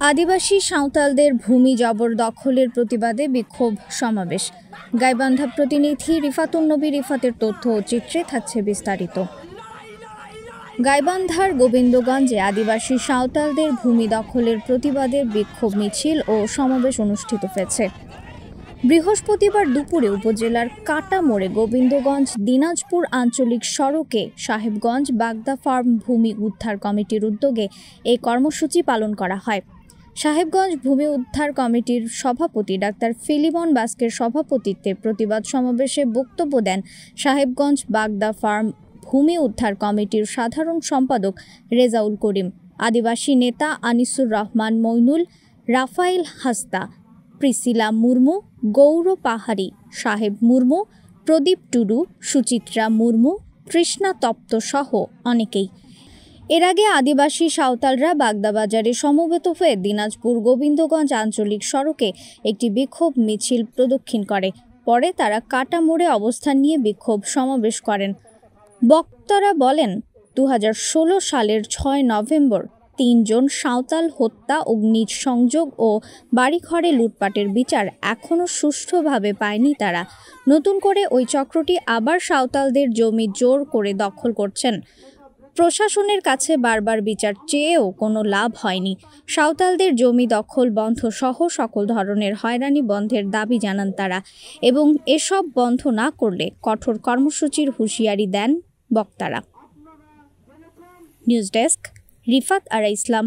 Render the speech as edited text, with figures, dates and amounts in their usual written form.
আদিবাসী সাঁওতালদের ভূমি জবরদখলের প্রতিবাদে বিক্ষোভ সমাবেশ। গাইবান্ধা প্রতিনিধি রিফাতুন নবী রিফাতের তথ্য ও চিত্রে থাকছে বিস্তারিত। গাইবান্ধার গোবিন্দগঞ্জে আদিবাসী সাঁওতালদের ভূমি দখলের প্রতিবাদে বিক্ষোভ মিছিল ও সমাবেশ অনুষ্ঠিত হয়েছে। বৃহস্পতিবার দুপুরে উপজেলার কাটা মোড়ে গোবিন্দগঞ্জ দিনাজপুর আঞ্চলিক সড়কে সাহেবগঞ্জ বাগদা ফার্ম ভূমি উদ্ধার কমিটির উদ্যোগে এই কর্মসূচি পালন করা হয়। সাহেবগঞ্জ ভূমি উদ্ধার কমিটির সভাপতি ডাক্তার ফিলিমন বাস্কের সভাপতিত্বে প্রতিবাদ সমাবেশে বক্তব্য দেন সাহেবগঞ্জ বাগদা ফার্ম ভূমি উদ্ধার কমিটির সাধারণ সম্পাদক রেজাউল করিম, আদিবাসী নেতা আনিসুর রহমান মইনুল, রাফাইল হাস্তা, প্রিসিলা মুর্মু, গৌর পাহাড়ি, সাহেব মুর্মু, প্রদীপ টুডু, সুচিত্রা মুর্মু, তৃষ্ণা তপ্ত সহ অনেকেই। এর আগে আদিবাসী সাঁওতালরা বাগদা বাজারে সমবেত হয়ে দিনাজপুর গোবিন্দগঞ্জ আঞ্চলিক সড়কে একটি বিক্ষোভ মিছিল প্রদক্ষিণ করে। পরে তারা কাটা মোড়ে অবস্থান নিয়ে বিক্ষোভ সমাবেশ করেন। বক্তারা বলেন, 2016 সালের 6 নভেম্বর 3 জন সাঁওতাল হত্যা, অগ্নিসংযোগ ও বাড়িঘরে লুটপাটের বিচার এখনও সুষ্ঠুভাবে পায়নি তারা। নতুন করে ওই চক্রটি আবার সাঁওতালদের জমি জোর করে দখল করছেন। প্রশাসনের কাছে বারবার বিচার চেয়েও কোনো লাভ হয়নি। সাঁওতালদের জমি দখল বন্ধ সহ সকল ধরনের হয়রানি বন্ধের দাবি জানান তারা এবং এসব বন্ধ না করলে কঠোর কর্মসূচির হুঁশিয়ারি দেন বক্তারা। নিউজ ডেস্ক, রিফাত আরা ইসলাম,